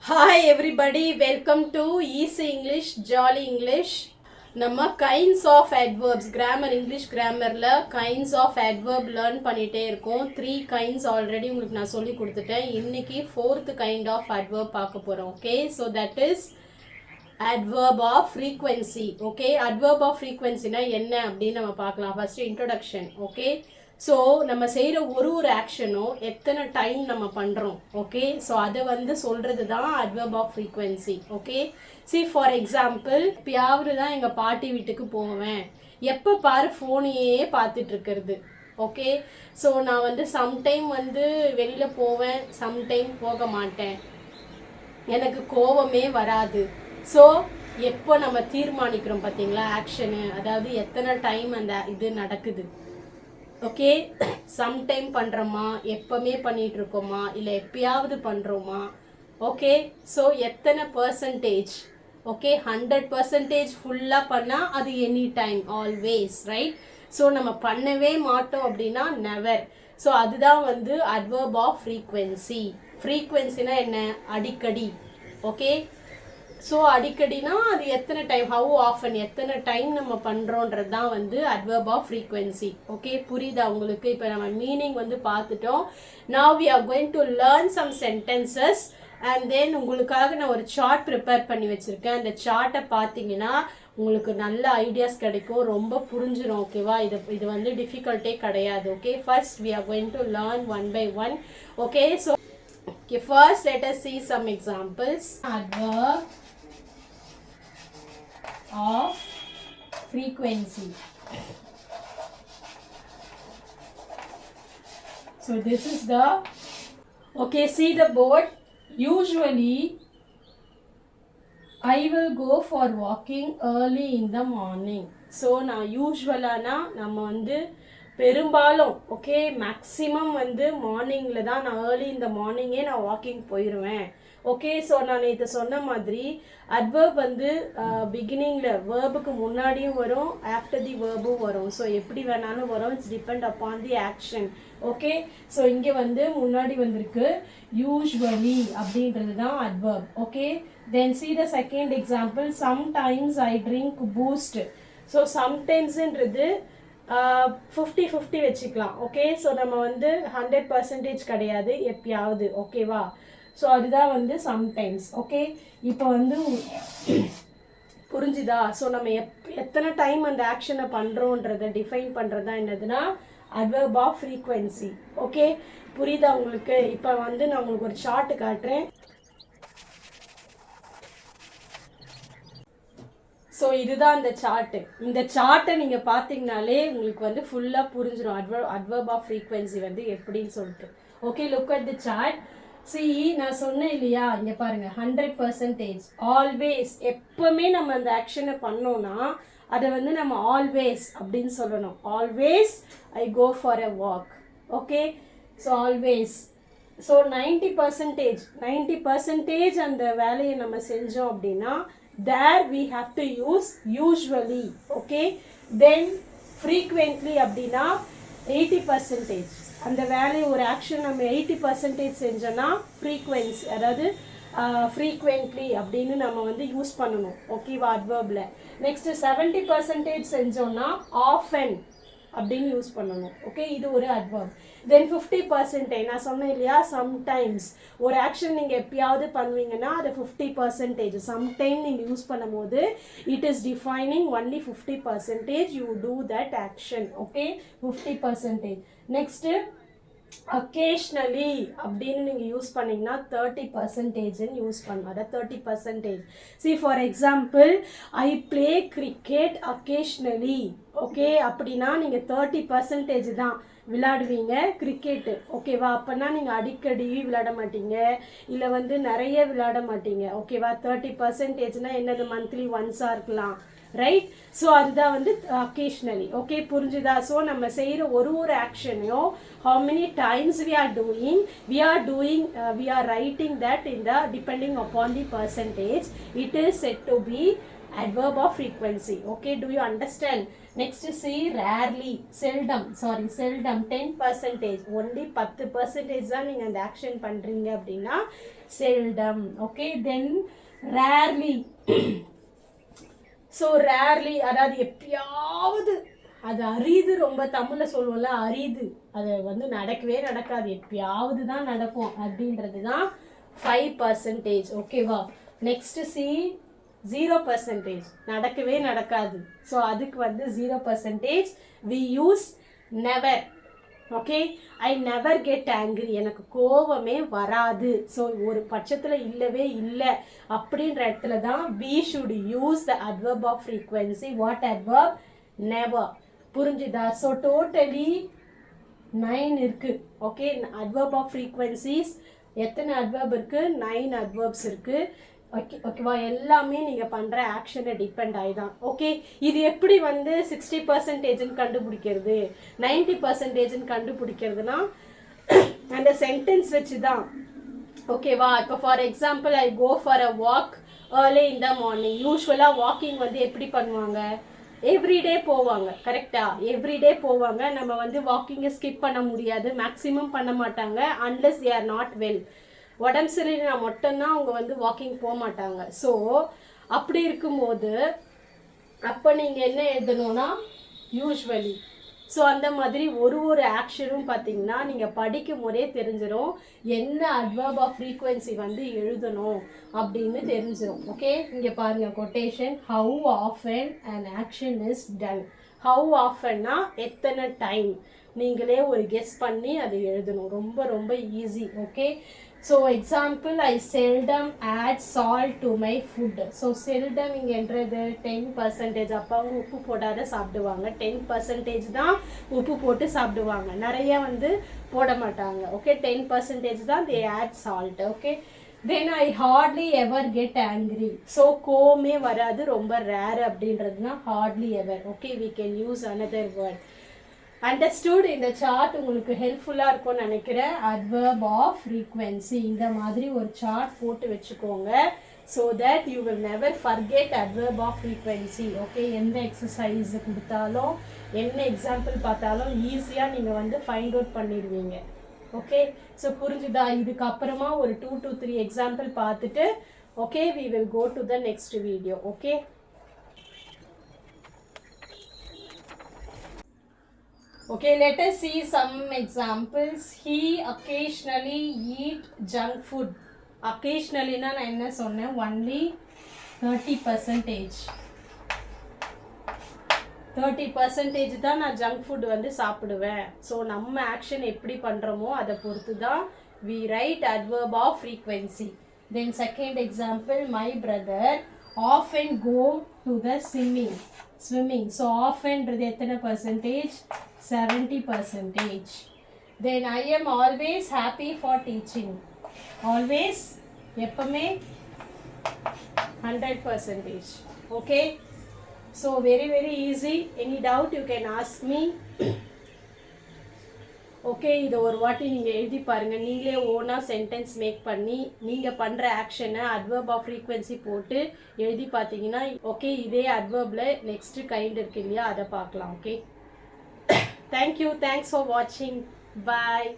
Hi everybody, welcome to Easy English, Jolly English. நம்ம kinds of adverbs grammar English கிராமரில் kinds of adverb learn பண்ணிகிட்டே இருக்கோம். 3 kinds already உங்களுக்கு நான் சொல்லி கொடுத்துட்டேன். இன்னைக்கு 4th கைண்ட் ஆஃப் adverb பார்க்க போகிறோம். Okay, so that is adverb of frequency. Okay, adverb of frequencyனா என்ன அப்படின்னு நம்ம பார்க்கலாம். First introduction. ஓகே, ஸோ நம்ம செய்கிற ஒரு ஆக்ஷனும் எத்தனை டைம் நம்ம பண்ணுறோம். ஓகே, ஸோ அதை சொல்கிறது தான் adverb of frequency. Okay, see for example, எப்பயாவது தான் எங்கள் பாட்டி வீட்டுக்கு போவேன், எப்போ பாரு ஃபோனையே பார்த்துட்டு இருக்கிறது. ஓகே, ஸோ நான் சம்டைம் வெளியில் போவேன், சம்டைம் போக மாட்டேன், எனக்கு கோபமே வராது. ஸோ எப்போ நம்ம தீர்மானிக்கிறோம் பார்த்தீங்களா ஆக்ஷனு, அதாவது எத்தனை டைம் அந்த இது நடக்குது. ஓகே, சம்டைம் பண்ணுறோமா, எப்பவுமே பண்ணிகிட்டு இருக்கோமா, இல்லை எப்பயாவது பண்ணுறோமா. ஓகே, ஸோ எத்தனை பர்சன்டேஜ். ஓகே, 100% ஃபுல்லாக பண்ணால் அது any time, always, right. So நம்ம பண்ணவே மாட்டோம் அப்படின்னா நெவர். ஸோ அதுதான் adverb of frequency. ஃப்ரீக்வன்சினா என்ன, அடிக்கடி. ஓகே, ஸோ அடிக்கடினா அது எத்தனை டைம், ஹவு ஆஃபன், எத்தனை டைம் நம்ம பண்ணுறோன்றது தான் adverb of frequency. ஓகே, புரியுதா உங்களுக்கு? இப்போ நம்ம மீனிங் பார்த்துட்டோம். now we are going to learn some sentences and then உங்களுக்காக நான் ஒரு சார்ட் ப்ரிப்பேர் பண்ணி வச்சுருக்கேன். அந்த சார்ட்டை பார்த்தீங்கன்னா உங்களுக்கு நல்ல ஐடியாஸ் கிடைக்கும், ரொம்ப புரிஞ்சிடும். ஓகேவா, இது டிஃபிகல்ட்டே கிடையாது. Okay, first we are going to learn one by one. Okay, so okay, first let us see some examples. Adverb of frequency. So this is the, okay, see the board. Usually I will go for walking early in the morning. So நான் யூஸ்வலானா நம்ம பெரும்பாலும் okay maximum மார்னிங்கில் தான் நான் early இந்த மார்னிங்கே நான் walking போயிடுவேன். ஓகே, ஸோ நான் இதை சொன்ன மாதிரி adverb பிகினிங்கில் வேர்புக்கு முன்னாடியும் வரும், ஆஃப்டர் தி வேர்பும் வரும். ஸோ எப்படி வேணாலும் வரும், it's depend upon the action. Okay, so இங்கே முன்னாடி வந்திருக்கு யூஸ்வலி அப்படின்றது தான் adverb. Okay, then see the second example. Sometimes I drink boost. So சம்டைம்ஸ்ன்றது 50-50 வச்சுக்கலாம். ஓகே, ஸோ நம்ம 100% கிடையாது, எப்பயாவது. ஓகேவா, ஸோ அதுதான் சம்டைம்ஸ். ஓகே, இப்போ புரிஞ்சுதா? ஸோ நம்ம எத்தனை டைம் அந்த ஆக்ஷனை பண்ணுறோன்றதை டிஃபைன் பண்ணுறது தான் என்னதுன்னா adverb of frequency. ஓகே, புரியுதா உங்களுக்கு? இப்போ நான் உங்களுக்கு ஒரு சார்ட்டு காட்டுறேன். ஸோ இதுதான் அந்த சார்ட்டு. இந்த சார்ட்டை நீங்கள் பார்த்தீங்கனாலே உங்களுக்கு ஃபுல்லாக புரிஞ்சிடும் adverb of frequency எப்படின்னு சொல்லிட்டு. Okay, look at the chart. See, நான் சொன்னேன் இல்லையா, இங்கே பாருங்கள், 100% ஆல்வேஸ். எப்பவுமே நம்ம அந்த ஆக்ஷனை பண்ணோன்னா அதை நம்ம ஆல்வேஸ் அப்படின்னு சொல்லணும். Always I go for a walk. Okay, so always. So 90% அந்த வேலையை நம்ம செஞ்சோம் அப்படின்னா there we have to use usually. Okay, then frequently அப்படின்னா 80%. அந்த வேலையை ஒரு ஆக்ஷன் நம்ம 80% செஞ்சோன்னா frequency, அதாவது frequently அப்படின்னு நம்ம யூஸ் பண்ணணும். ஓகேவா, adverbல. நெக்ஸ்ட் 70% செஞ்சோன்னா often அப்படின்னு யூஸ் பண்ணணும். ஓகே, இது ஒரு adverb. தென் 50%, நான் சொன்னேன் இல்லையா, சம்டைம்ஸ் ஒரு ஆக்ஷன் நீங்கள் எப்பயாவது பண்ணுவீங்கன்னா அது 50%. சம்டைம் நீங்கள் யூஸ் பண்ணும்போது it is defining only 50% you do that action. Okay, 50%. Next occasionally அப்படின்னு நீங்கள் யூஸ் பண்ணிங்கன்னா 30% யூஸ் பண்ணணும். அதாவது 30%. see for example, I play cricket occasionally. Okay, அப்படின்னா நீங்கள் 30% தான் விளையாடுவீங்க கிரிக்கெட்டு. ஓகேவா, அப்போனா நீங்கள் அடிக்கடி விளையாட மாட்டீங்க, இல்லை நிறைய விளையாட மாட்டீங்க. ஓகேவா, 30%னா என்னது, மந்த்லி ஒன்ஸாக இருக்கலாம், ரைட். ஸோ அதுதான் அக்கேஷ்னலி. ஓகே, புரிஞ்சுதா? ஸோ நம்ம செய்கிற ஒரு ஆக்ஷனையும் how many times we are writing that in the depending upon the percentage, it is said to be adverb of frequency. Okay, do you understand? Next C rarely seldom 10%, only 10% தான் நீங்கள் அந்த action பண்ணுறீங்க அப்படின்னா seldom. Okay, தென் rarely. So rarely அதாவது எப்பயாவது, அது அரிது, ரொம்ப தமிழில் சொல்லுவோம்ல அரிது, அது வந்து நடக்கவே நடக்காது, எப்பயாவது தான் நடக்கும் அப்படின்றது தான் 5%. ஓகேவா? நெக்ஸ்ட் சி 0%, நடக்கவே நடக்காது. ஸோ அதுக்கு வந்து 0%. We use never. Okay, I never get angry, எனக்கு கோவமே வராது. ஸோ ஒரு பட்சத்தில் இல்லவே இல்லை அப்படின்ற இடத்துல தான் we should use the adverb of frequency. what adverb? never. புரிஞ்சுதா? ஸோ டோட்டலி 9 இருக்கு. ஓகே, adverb of frequencies எத்தனை adverb இருக்கு? 9 adverbs இருக்கு. ஓகேவா? எல்லாமே நீங்கள் பண்ணுற ஆக்ஷனை டிபெண்ட் ஆகிதான். ஓகே, இது எப்படி வந்து 60%ன்னு கண்டுபிடிக்கிறது, 90%ன்னு கண்டுபிடிக்கிறதுனா அந்த சென்டென்ஸ் வச்சு தான். ஓகேவா? இப்போ for example, I go for a walk early in the morning. யூஸ்வலாக வாக்கிங் வந்து எப்படி பண்ணுவாங்க? எவ்ரிடே போவாங்க. கரெக்டா? எவ்ரிடே போவாங்க. நம்ம வந்து வாக்கிங்கை ஸ்கிப் பண்ண முடியாது, மேக்ஸிமம் பண்ண மாட்டாங்க unless they are not well. உடம்பு சரியில்லைனா மட்டும்தான் அவங்க வந்து வாக்கிங் போக மாட்டாங்க. ஸோ அப்படி இருக்கும்போது அப்போ நீங்கள் என்ன எழுதணும்னா யூஸ்வலி. ஸோ அந்த மாதிரி ஒரு ஆக்ஷனும் பார்த்தீங்கன்னா நீங்கள் படிக்கும் போதே தெரிஞ்சிடும் என்ன adverb of frequency வந்து எழுதணும் அப்படின்னு தெரிஞ்சிடும். ஓகே, இங்கே பாருங்கள் quotation. How often an action is done. How ஆஃபன்னா எத்தனை டைம், நீங்களே ஒரு கெஸ் பண்ணி அதை எழுதணும். ரொம்ப ரொம்ப easy. Okay, so example, I seldom add salt to my food. So seldom இங்கன்றது 10%. அப்போ அவங்க உப்பு போடாத சாப்பிடுவாங்க. 10% தான் உப்பு போட்டு சாப்பிடுவாங்க, நிறைய வந்து போட மாட்டாங்க. ஓகே, 10% தான் they add salt. Okay, then I hardly ever get angry. So கோவமே வராது, ரொம்ப ரேர் அப்படின்றதுனா hardly ever. Okay, we can use another word. Understood? இந்த சார்ட் உங்களுக்கு ஹெல்ப்ஃபுல்லாக இருக்கும்னு நினைக்கிறேன். adverb of frequency இந்த மாதிரி ஒரு சார்ட் போட்டு வச்சுக்கோங்க. so that you will never forget adverb of frequency. Okay, எந்த எக்ஸசைஸ் கொடுத்தாலும் என்ன எக்ஸாம்பிள் பார்த்தாலும் ஈஸியாக நீங்கள் வந்து ஃபைண்ட் அவுட் பண்ணிடுவீங்க. ஓகே, ஸோ புரிஞ்சுதா? இதுக்கப்புறமா ஒரு 2 to 3 எக்ஸாம்பிள் பார்த்துட்டு okay we will go to the next video. Okay, okay, let us see some examples. He occasionally eat junk food. Occasionally na நான் என்ன சொன்னேன்? only 30%. 30% தான் நான் ஜங்க் ஃபுட் வந்து சாப்பிடுவேன். ஸோ நம்ம ஆக்ஷன் எப்படி பண்ணுறோமோ அதை பொறுத்து தான் we write adverb of frequency. Then second example, my brother often go to the swimming. So ஆஃபன்றது எத்தனை percentage? 70%. Then I am always happy for teaching. always எப்பவுமே 100%. okay, so very easy. any doubt you can ask me. Okay, இதை ஒரு வாட்டி நீங்கள் எழுதி பாருங்கள். நீங்களே ஓனாக சென்டென்ஸ் மேக் பண்ணி நீங்கள் பண்ணுற ஆக்ஷனை adverb of frequency போட்டு எழுதி பார்த்தீங்கன்னா ஓகே இதே adverbல நெக்ஸ்ட்டு கைண்ட் இருக்கு இல்லையா, அதை பார்க்கலாம். ஓகே, தேங்க்யூ, தேங்க்ஸ் ஃபார் வாட்சிங், பாய்.